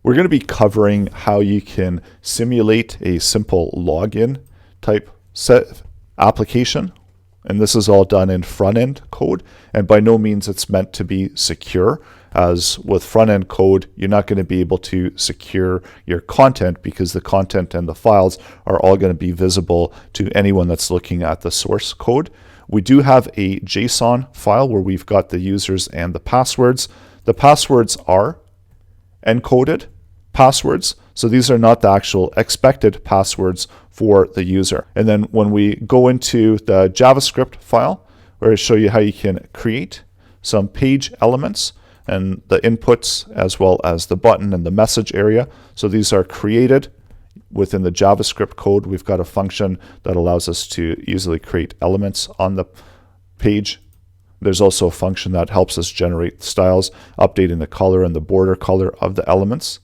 We're going to be covering how you can simulate a simple login type set application. And this is all done in front-end code. And by no means it's meant to be secure. As with front-end code, you're not going to be able to secure your content because the content and the files are all going to be visible to anyone that's looking at the source code. We do have a JSON file where we've got the users and the passwords. The passwords are encoded passwords. So these are not the actual expected passwords for the user. And then when we go into the JavaScript file, we're going to show you how you can create some page elements and the inputs as well as the button and the message area. So these are created within the JavaScript code. We've got a function that allows us to easily create elements on the page. There's also a function that helps us generate styles, updating the color and the border color of the elements.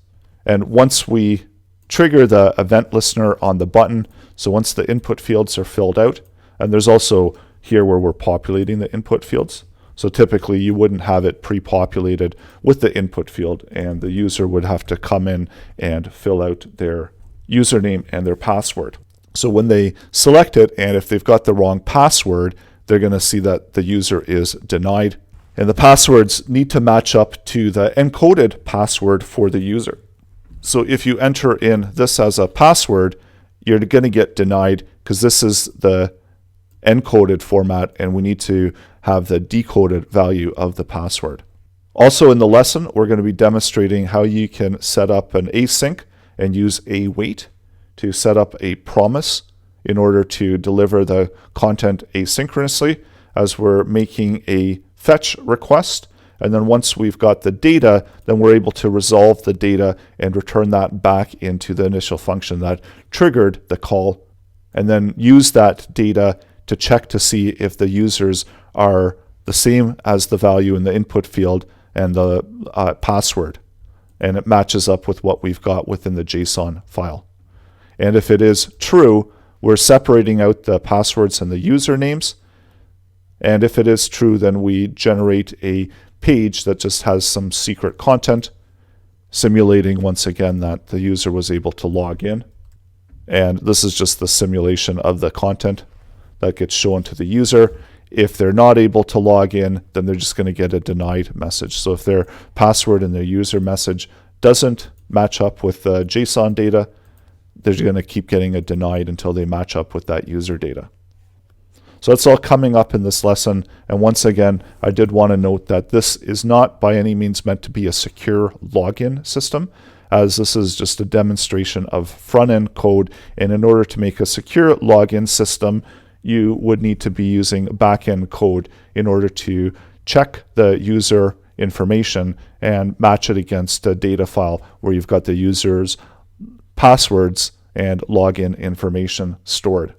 And once we trigger the event listener on the button, so once the input fields are filled out, and there's also here where we're populating the input fields. So typically you wouldn't have it pre-populated with the input field, and the user would have to come in and fill out their username and their password. So when they select it, and if they've got the wrong password, they're going to see that the user is denied. And the passwords need to match up to the encoded password for the user. So if you enter in this as a password, you're going to get denied because this is the encoded format and we need to have the decoded value of the password. Also in the lesson, we're going to be demonstrating how you can set up an async and use await to set up a promise in order to deliver the content asynchronously as we're making a fetch request. And then once we've got the data, then we're able to resolve the data and return that back into the initial function that triggered the call, and then use that data to check to see if the users are the same as the value in the input field and the password. And it matches up with what we've got within the JSON file. And if it is true, we're separating out the passwords and the usernames. And if it is true, then we generate a page that just has some secret content, simulating once again that the user was able to log in. And this is just the simulation of the content that gets shown to the user. If they're not able to log in, then they're just going to get a denied message. So if their password and their user message doesn't match up with the JSON data, they're going to keep getting a denied until they match up with that user data. So that's all coming up in this lesson. And once again, I did want to note that this is not by any means meant to be a secure login system, as this is just a demonstration of front-end code. And in order to make a secure login system, you would need to be using back-end code in order to check the user information and match it against a data file where you've got the user's passwords and login information stored.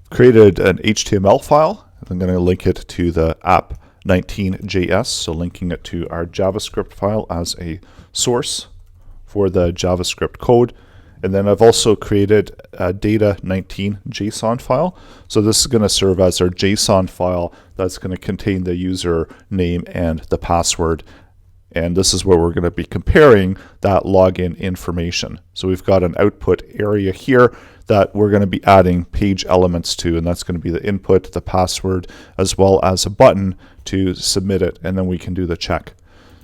Created an HTML file. I'm going to link it to the app19.js, so linking it to our JavaScript file as a source for the JavaScript code. And then I've also created a data19 JSON file. So this is going to serve as our JSON file that's going to contain the user name and the password. And this is where we're going to be comparing that login information. So we've got an output area here that we're going to be adding page elements to, and that's going to be the input, the password, as well as a button to submit it, and then we can do the check.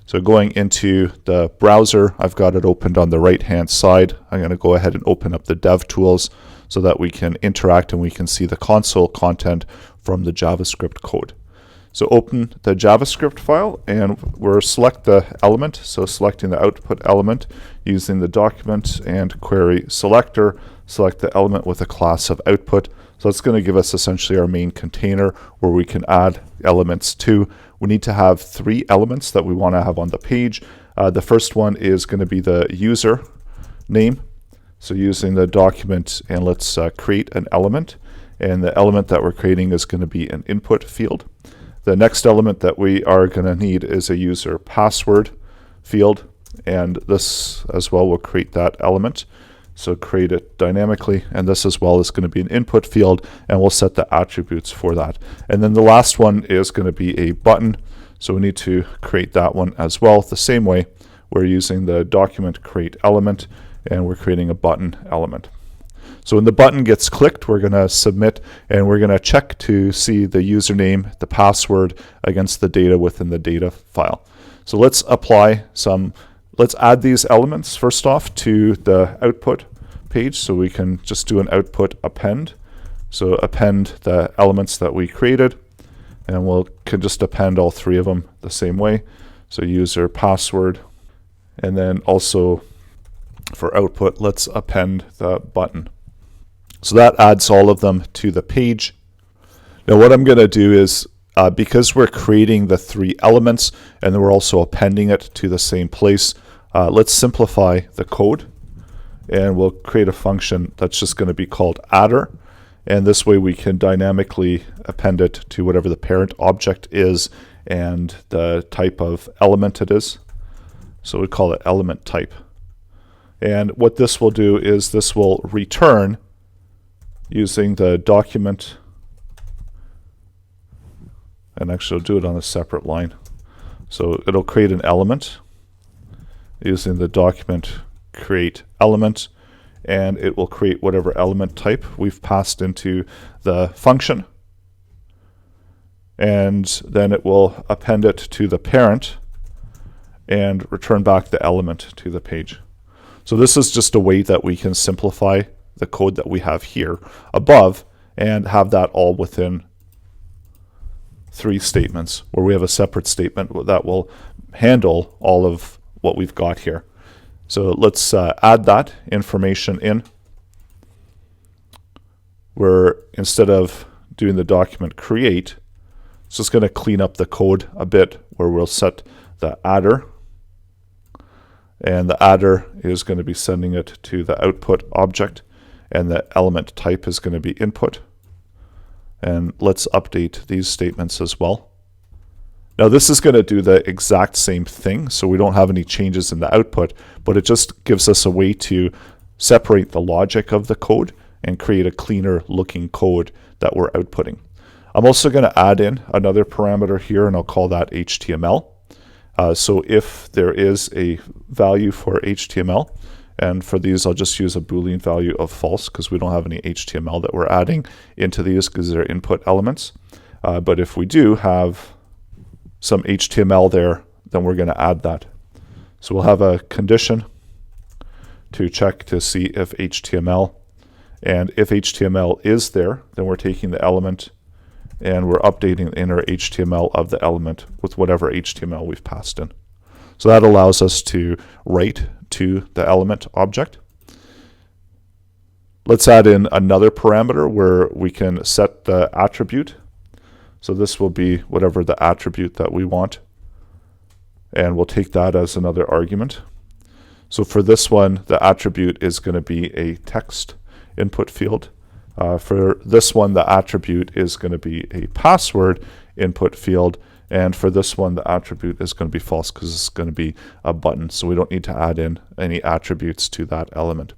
So going into the browser, I've got it opened on the right-hand side. I'm going to go ahead and open up the dev tools so that we can interact and we can see the console content from the JavaScript code. So open the JavaScript file and we'll select the element. So selecting the output element using the document and query selector, select the element with a class of output. So it's going to give us essentially our main container where we can add elements to. We need to have 3 elements that we want to have on the page. The first one is going to be the user name. So using the document, and let's create an element. And the element that we're creating is going to be an input field. The next element that we are going to need is a user password field, and this as well will create that element. So create it dynamically, and this as well is going to be an input field, and we'll set the attributes for that. And then the last one is going to be a button. So we need to create that one as well. The same way, we're using the document create element, and we're creating a button element. So when the button gets clicked, we're going to submit, and we're going to check to see the username, the password against the data within the data file. So let's add these elements first off to the output page. So we can just do an output append. So append the elements that we created, and we can just append all three of them the same way. So user, password, and then also for output, let's append the button. So that adds all of them to the page. Now what I'm going to do is, because we're creating the three elements and then we're also appending it to the same place, let's simplify the code, and we'll create a function that's just going to be called adder. And this way we can dynamically append it to whatever the parent object is and the type of element it is. So we call it element type. And what this will do is this will return using the document, and actually I'll do it on a separate line. So it'll create an element using the document create element, and it will create whatever element type we've passed into the function, and then it will append it to the parent and return back the element to the page. So this is just a way that we can simplify the code that we have here above and have that all within three statements, where we have a separate statement that will handle all of what we've got here. So let's add that information in, where instead of doing the document create, it's just going to clean up the code a bit, where we'll set the adder, and the adder is going to be sending it to the output object, and the element type is going to be input. And let's update these statements as well. Now this is going to do the exact same thing, so we don't have any changes in the output, but it just gives us a way to separate the logic of the code and create a cleaner looking code that we're outputting. I'm also going to add in another parameter here, and I'll call that HTML. So if there is a value for HTML, and for these I'll just use a Boolean value of false because we don't have any HTML that we're adding into these because they're input elements. But if we do have some HTML there, then we're going to add that. So we'll have a condition to check to see if HTML, and if HTML is there, then we're taking the element and we're updating the inner HTML of the element with whatever HTML we've passed in. So that allows us to write to the element object. Let's add in another parameter where we can set the attribute. So this will be whatever the attribute that we want, and we'll take that as another argument. So for this one, the attribute is going to be a text input field. For this one, the attribute is going to be a password input field, and for this one, the attribute is going to be false because it's going to be a button, so we don't need to add in any attributes to that element.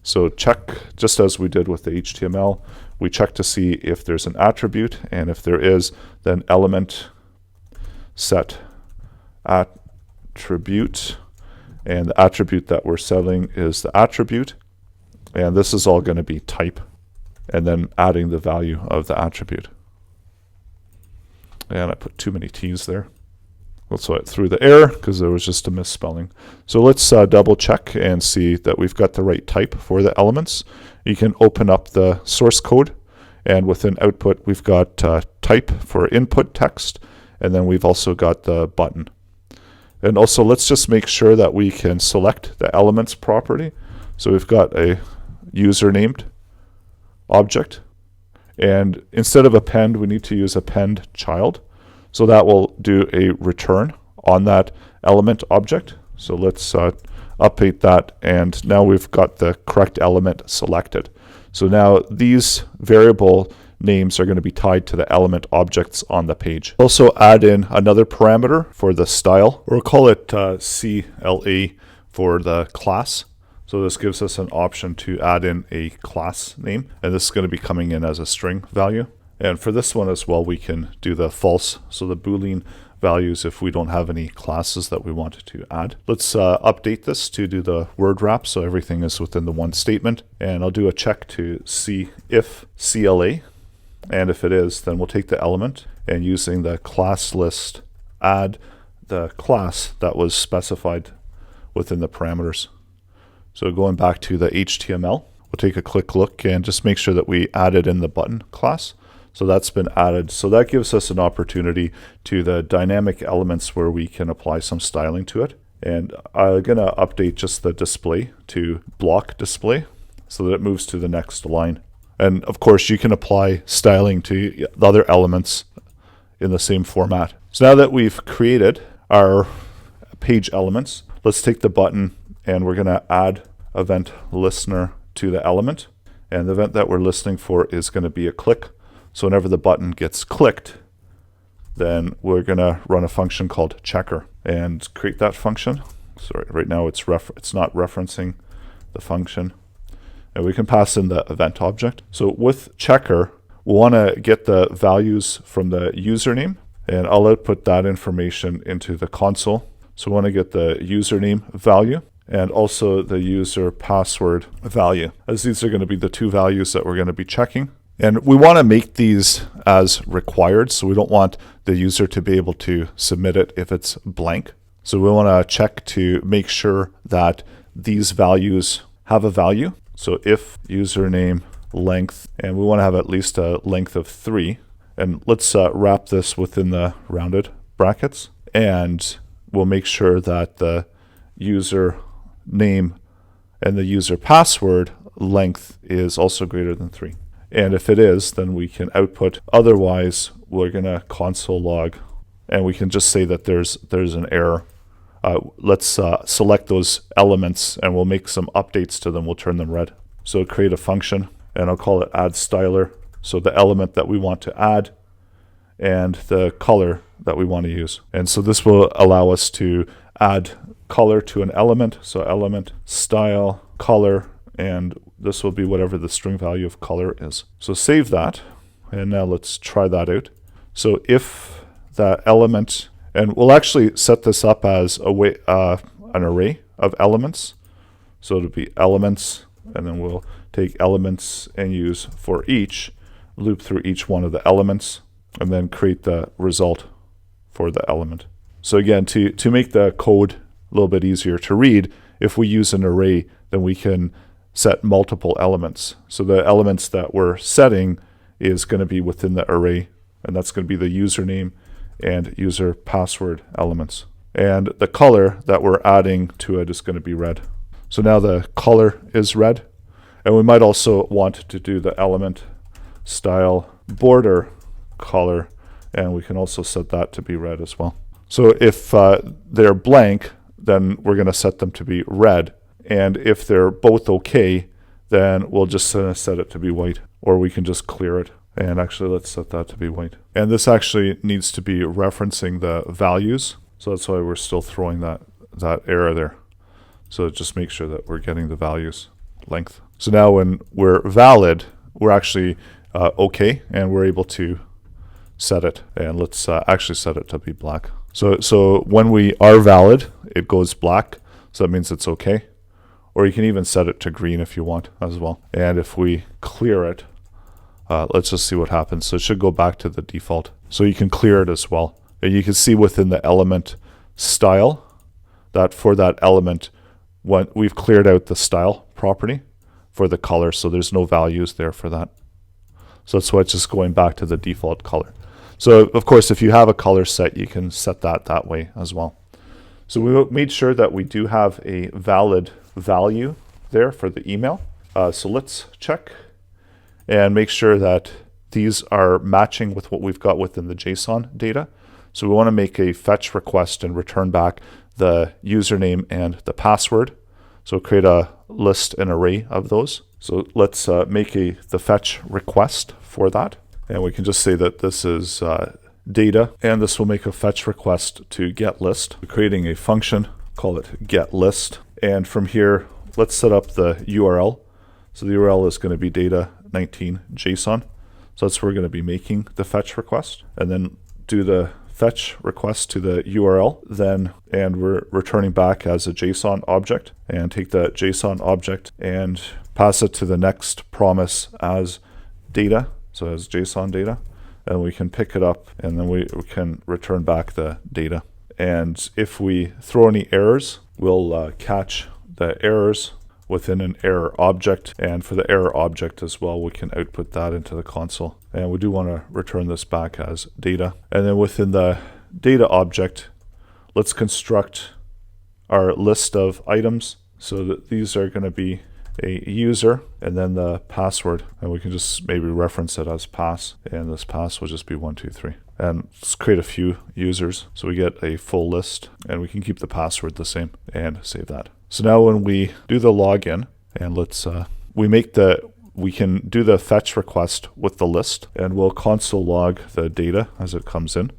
So check, just as we did with the HTML, we check to see if there's an attribute, and if there is, then element set attribute, and the attribute that we're setting is the attribute, and this is all going to be type, and then adding the value of the attribute. And I put too many T's there. So I threw the error because there was just a misspelling. So let's double check and see that we've got the right type for the elements. You can open up the source code, and within output we've got type for input text, and then we've also got the button. And also let's just make sure that we can select the elements property. So we've got a user named object, and instead of append we need to use append child. So that will do a return on that element object. So let's update that, and now we've got the correct element selected. So now these variable names are going to be tied to the element objects on the page. Also add in another parameter for the style. We'll call it CLA for the class. So this gives us an option to add in a class name, and this is going to be coming in as a string value. And for this one as well, we can do the false, so the Boolean values if we don't have any classes that we wanted to add. Let's update this to do the word wrap so everything is within the one statement. And I'll do a check to see if CLA. And if it is, then we'll take the element and using the class list, add the class that was specified within the parameters. So going back to the HTML, we'll take a quick look and just make sure that we added in the button class. So that's been added. So that gives us an opportunity to the dynamic elements where we can apply some styling to it. And I'm going to update just the display to block display so that it moves to the next line. And of course, you can apply styling to the other elements in the same format. So now that we've created our page elements, let's take the button and we're going to add event listener to the element. And the event that we're listening for is going to be a click. So whenever the button gets clicked, then we're going to run a function called checker and create that function. Sorry, right now it's not referencing the function. And we can pass in the event object. So with checker, we want to get the values from the username, and I'll output that information into the console. So we want to get the username value and also the user password value, as these are going to be the two values that we're going to be checking. And we want to make these as required, so we don't want the user to be able to submit it if it's blank. So we want to check to make sure that these values have a value. So if username length, and we want to have at least a length of 3. And let's wrap this within the rounded brackets. And we'll make sure that the user name and the user password length is also greater than 3. And if it is, then we can output. Otherwise, we're going to console log, and we can just say that there's an error. Let's select those elements, and we'll make some updates to them. We'll turn them red. So create a function, and I'll call it add styler. So the element that we want to add, and the color that we want to use. And so this will allow us to add color to an element. So element style color, and this will be whatever the string value of color is. So save that, and now let's try that out. So if that element, and we'll actually set this up as an array of elements. So it'll be elements, and then we'll take elements and use for each, loop through each one of the elements, and then create the result for the element. So again, to make the code a little bit easier to read, if we use an array, then we can set multiple elements. So the elements that we're setting is going to be within the array, and that's going to be the username and user password elements. And the color that we're adding to it is going to be red. So now the color is red, and we might also want to do the element style border color, and we can also set that to be red as well. So if they're blank, then we're going to set them to be red. And if they're both okay, then we'll just set it to be white, or we can just clear it. And actually, let's set that to be white. And this actually needs to be referencing the values. So that's why we're still throwing that error there. So just make sure that we're getting the values length. So now when we're valid, we're actually okay, and we're able to set it. And let's actually set it to be black. So when we are valid, it goes black. So that means it's okay. Or you can even set it to green if you want as well. And if we clear it, let's just see what happens. So it should go back to the default. So you can clear it as well. And you can see within the element style that for that element, when we've cleared out the style property for the color. So there's no values there for that. So that's why it's just going back to the default color. So of course, if you have a color set, you can set that way as well. So we made sure that we do have a valid value there for the email. So let's check and make sure that these are matching with what we've got within the JSON data. So we want to make a fetch request and return back the username and the password. So create a list, an array of those. So let's make the fetch request for that. And we can just say that this is data, and this will make a fetch request to get list. We're creating a function, call it get list. And from here, let's set up the URL. So the URL is going to be data19 JSON. So that's where we're going to be making the fetch request, and then do the fetch request to the URL, then, and we're returning back as a JSON object, and take the JSON object and pass it to the next promise as data, so as JSON data, and we can pick it up, and then we can return back the data. And if we throw any errors, we'll catch the errors within an error object, and for the error object as well, we can output that into the console. And we do want to return this back as data. And then within the data object, let's construct our list of items, so that these are going to be a user and then the password, and we can just maybe reference it as pass, and this pass will just be 123. And let's create a few users so we get a full list, and we can keep the password the same and save that. So now when we do the login, and let's we can do the fetch request with the list, and we'll console log the data as it comes in.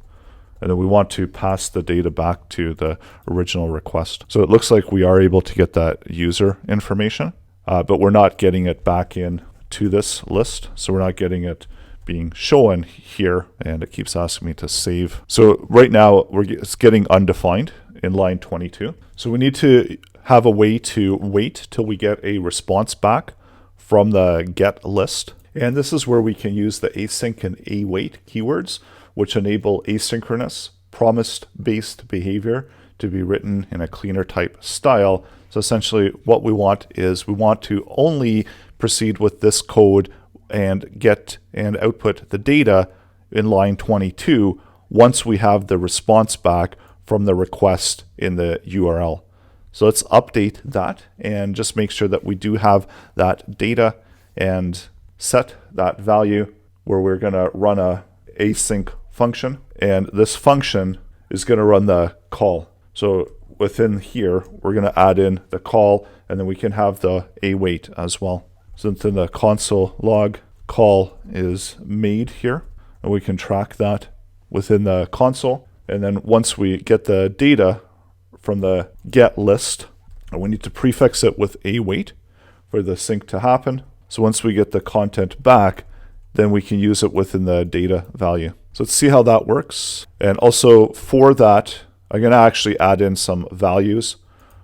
And then we want to pass the data back to the original request. So it looks like we are able to get that user information, but we're not getting it back in to this list. So we're not getting it being shown here, and it keeps asking me to save. So right now it's getting undefined in line 22. So we need to have a way to wait till we get a response back from the get list. And this is where we can use the async and await keywords, which enable asynchronous, promise-based behavior to be written in a cleaner type style. So essentially what we want is we want to only proceed with this code and get and output the data in line 22 once we have the response back from the request in the URL. So let's update that and just make sure that we do have that data and set that value where we're going to run a async function, and this function is going to run the call. So within here, we're going to add in the call, and then we can have the await as well. So within the console log, call is made here, and we can track that within the console. And then once we get the data from the get list, we need to prefix it with await for the sync to happen. So once we get the content back, then we can use it within the data value. So let's see how that works. And also for that, I'm going to actually add in some values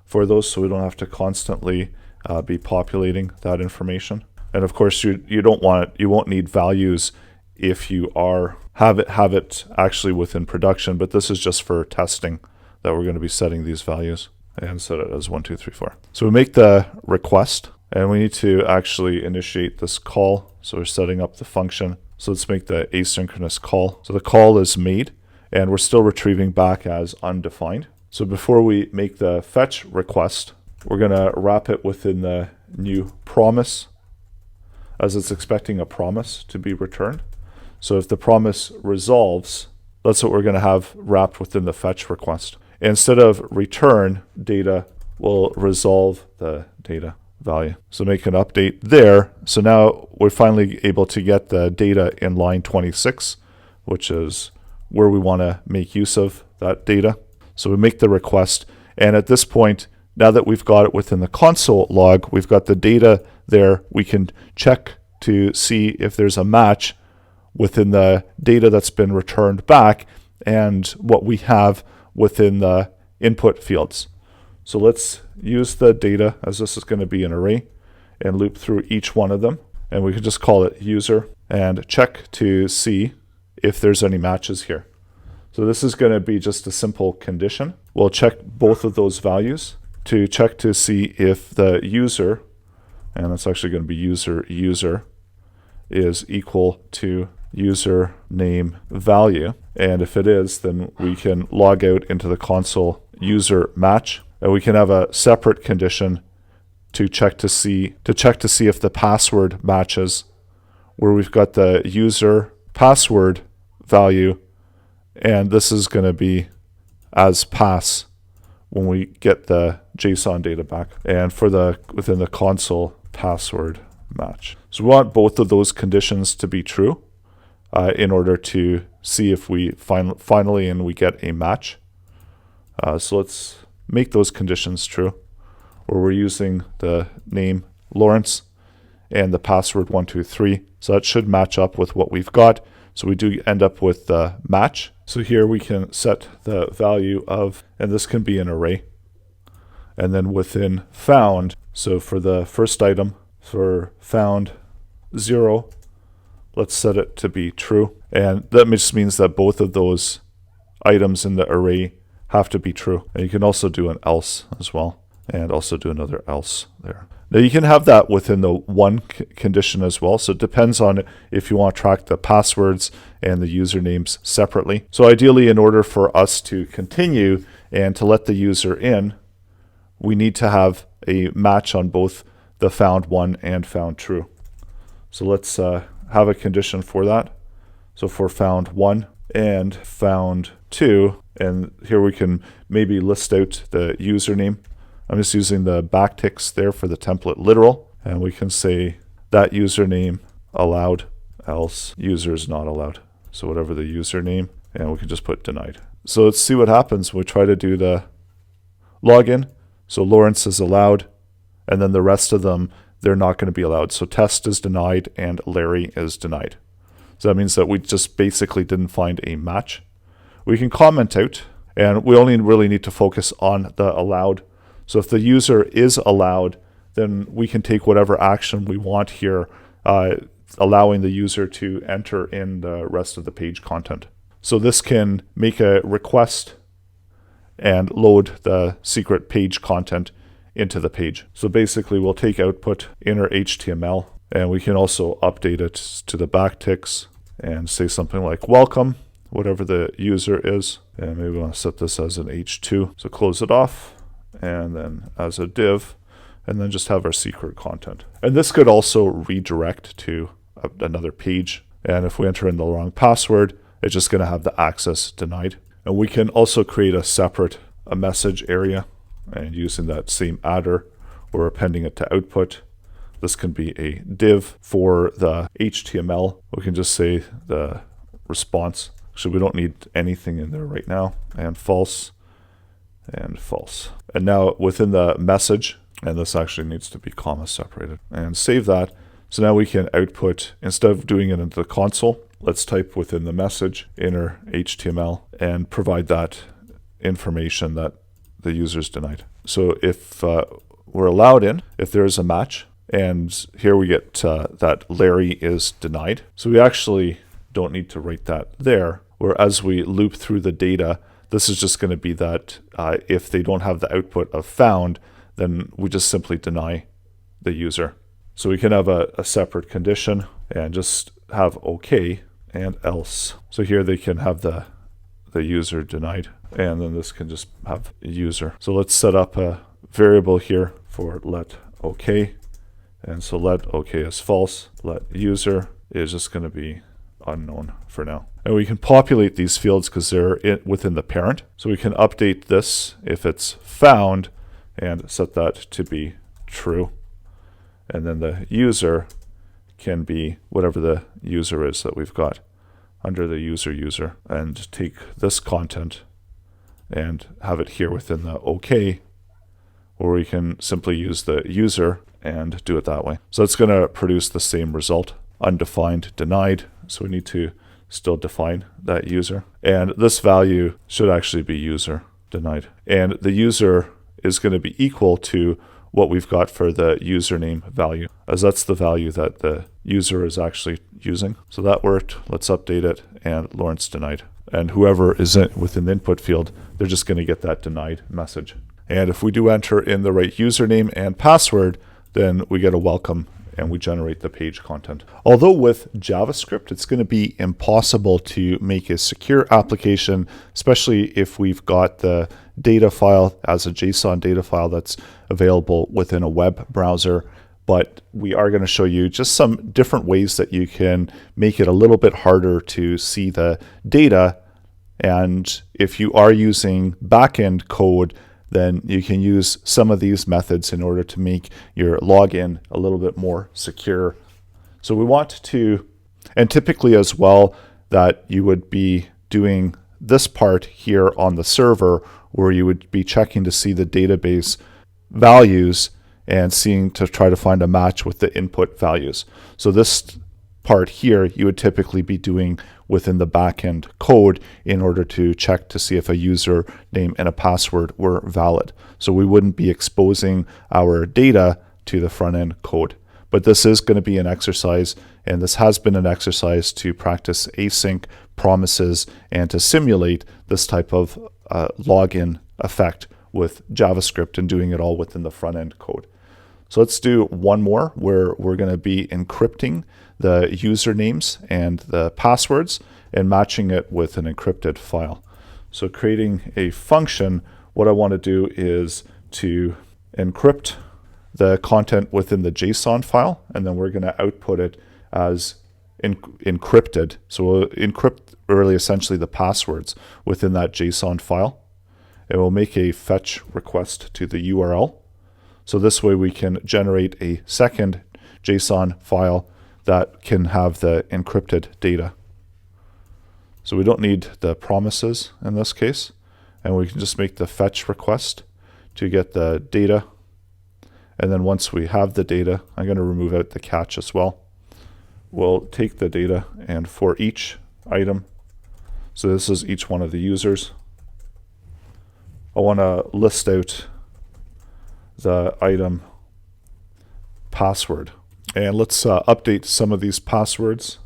for those, so we don't have to constantly be populating that information. And of course, you won't need values if you have it actually within production, but this is just for testing that we're going to be setting these values, and set it as 1, 2, 3, 4. So we make the request, and we need to actually initiate this call. So we're setting up the function. So let's make the asynchronous call. So the call is made, and we're still retrieving back as undefined. So before we make the fetch request, we're going to wrap it within the new promise, as it's expecting a promise to be returned. So if the promise resolves, that's what we're going to have wrapped within the fetch request. Instead of return data, we'll resolve the data value. So make an update there. So now we're finally able to get the data in line 26, which is where we want to make use of that data. So we make the request, and at this point, now that we've got it within the console log, we've got the data there, we can check to see if there's a match within the data that's been returned back and what we have within the input fields. So let's use the data, as this is going to be an array, and loop through each one of them. And we can just call it user and check to see if there's any matches here. So this is going to be just a simple condition. We'll check both of those values to check to see if the user, and that's actually going to be user is equal to user name value. And if it is, then we can log out into the console user match. And we can have a separate condition to check to see if the password matches, where we've got the user password value, and this is going to be as pass when we get the JSON data back, and for the within the console password match. So we want both of those conditions to be true in order to see if we finally we get a match. So let's make those conditions true, where we're using the name Laurence and the password 123. So that should match up with what we've got. So we do end up with the match. So here we can set the value of, and this can be an array. And then within found, so for the first item, for found 0, let's set it to be true. And that just means that both of those items in the array have to be true. And you can also do an else as well, and also do another else there. Now you can have that within the one condition as well. So it depends on if you want to track the passwords and the usernames separately. So ideally, in order for us to continue and to let the user in, we need to have a match on both the found 1 and found true. So let's have a condition for that. So for found 1 and found 2, and here we can maybe list out the username. I'm just using the backticks there for the template literal, and we can say that username allowed, else users not allowed. So whatever the username, and we can just put denied. So let's see what happens when we try to do the login. So Laurence is allowed, and then the rest of them, they're not going to be allowed. So test is denied and Larry is denied. So that means that we just basically didn't find a match. We can comment out, and we only really need to focus on the allowed. So if the user is allowed, then we can take whatever action we want here, allowing the user to enter in the rest of the page content. So this can make a request and load the secret page content into the page. So basically we'll take output inner HTML, and we can also update it to the backticks and say something like welcome, whatever the user is. And maybe we want to set this as an H2. So close it off, and then as a div, and then just have our secret content. And this could also redirect to another page. And if we enter in the wrong password, it's just going to have the access denied. And we can also create a message area, and using that same adder, we're appending it to output. This can be a div for the HTML. We can just say the response. So we don't need anything in there right now. And false, and false. And now within the message, and this actually needs to be comma separated, and save that. So now we can output, instead of doing it into the console, let's type within the message inner HTML and provide that information that the user's denied. So if we're allowed in, if there is a match, and here we get that Larry is denied. So we actually don't need to write that there, where as we loop through the data, this is just going to be that if they don't have the output of found, then we just simply deny the user. So we can have a separate condition and just have OK and else. So here they can have the user denied, and then this can just have user. So let's set up a variable here for let OK. And so let OK is false. Let user is just going to be unknown for now. And we can populate these fields because they're within the parent. So we can update this if it's found and set that to be true. And then the user can be whatever the user is that we've got under the user, and take this content and have it here within the OK, or we can simply use the user and do it that way. So it's going to produce the same result, undefined, denied. So we need to still define that user. And this value should actually be user denied. And the user is going to be equal to what we've got for the username value, as that's the value that the user is actually using. So that worked. Let's update it, and Laurence denied. And whoever is within the input field, they're just going to get that denied message. And if we do enter in the right username and password, then we get a welcome and we generate the page content. Although with JavaScript, it's going to be impossible to make a secure application, especially if we've got the data file as a JSON data file that's available within a web browser. But we are going to show you just some different ways that you can make it a little bit harder to see the data. And if you are using backend code, then you can use some of these methods in order to make your login a little bit more secure. So we want to, and typically as well, that you would be doing this part here on the server, where you would be checking to see the database values and seeing to try to find a match with the input values. So this part here you would typically be doing within the backend code in order to check to see if a username and a password were valid. So we wouldn't be exposing our data to the front end code. But this is going to be an exercise, and this has been an exercise to practice async promises and to simulate this type of login effect with JavaScript and doing it all within the front end code. So let's do one more where we're going to be encrypting the usernames and the passwords and matching it with an encrypted file. So creating a function, what I want to do is to encrypt the content within the JSON file, and then we're going to output it as encrypted. So we'll encrypt really essentially the passwords within that JSON file. And we'll make a fetch request to the URL. So this way we can generate a second JSON file that can have the encrypted data. So we don't need the promises in this case, and we can just make the fetch request to get the data. And then once we have the data, I'm going to remove out the catch as well. We'll take the data, and for each item, so this is each one of the users, I want to list out the item password. And let's update some of these passwords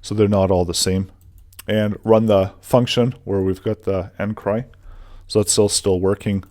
so they're not all the same. And run the function where we've got the encry. So that's still working.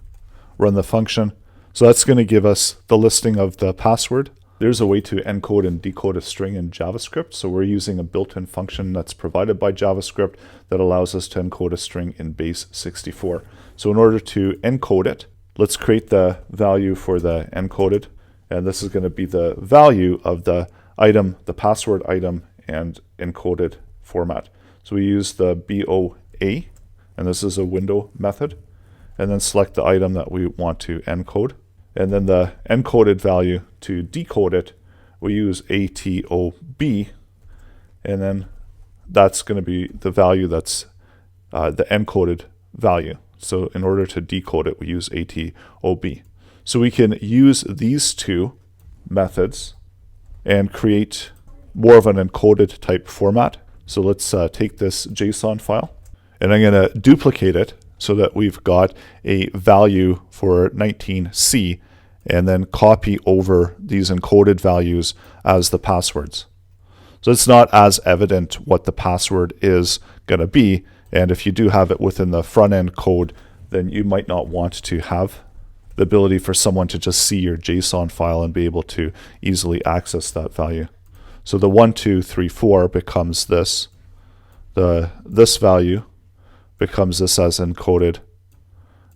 Run the function. So that's going to give us the listing of the password. There's a way to encode and decode a string in JavaScript. So we're using a built-in function that's provided by JavaScript that allows us to encode a string in base 64. So in order to encode it, let's create the value for the encoded. And this is going to be the value of the item, the password item, and encoded format. So we use the BOA, and this is a window method, and then select the item that we want to encode. And then the encoded value, to decode it, we use ATOB, and then that's going to be the value that's the encoded value. So in order to decode it, we use ATOB. So we can use these two methods and create more of an encoded type format. So let's take this JSON file, and I'm going to duplicate it so that we've got a value for 19C, and then copy over these encoded values as the passwords. So it's not as evident what the password is going to be, and if you do have it within the front end code, then you might not want to have the ability for someone to just see your JSON file and be able to easily access that value. So the 1, 2, 3, 4 becomes this. This value becomes this as encoded,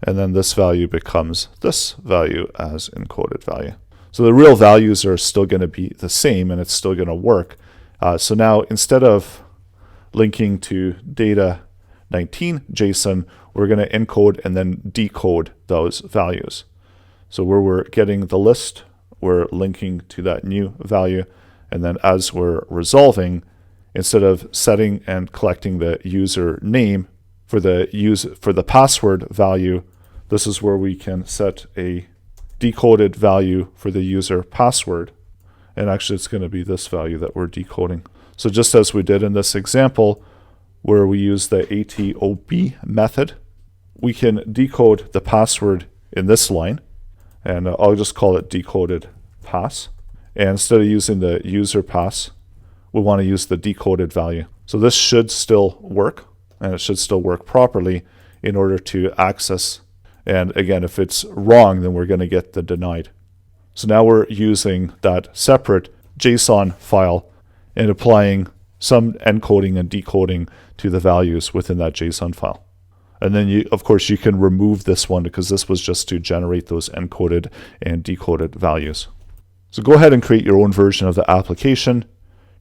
and then this value becomes this value as encoded value. So the real values are still going to be the same, and it's still going to work. So now instead of linking to data 19 JSON, we're going to encode and then decode those values. So where we're getting the list, we're linking to that new value, and then as we're resolving, instead of setting and collecting the user name for the password value, this is where we can set a decoded value for the user password. And actually it's going to be this value that we're decoding. So just as we did in this example where we use the ATOB method, we can decode the password in this line, and I'll just call it decoded pass. And instead of using the user pass, we want to use the decoded value. So this should still work, and it should still work properly in order to access. And again, if it's wrong, then we're going to get the denied. So now we're using that separate JSON file and applying some encoding and decoding to the values within that JSON file. And then of course you can remove this one because this was just to generate those encoded and decoded values. So go ahead and create your own version of the application.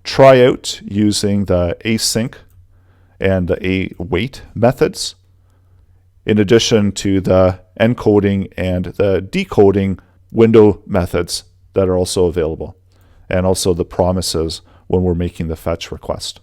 Try out using the async and the await methods, in addition to the encoding and the decoding window methods that are also available, and also the promises when we're making the fetch request.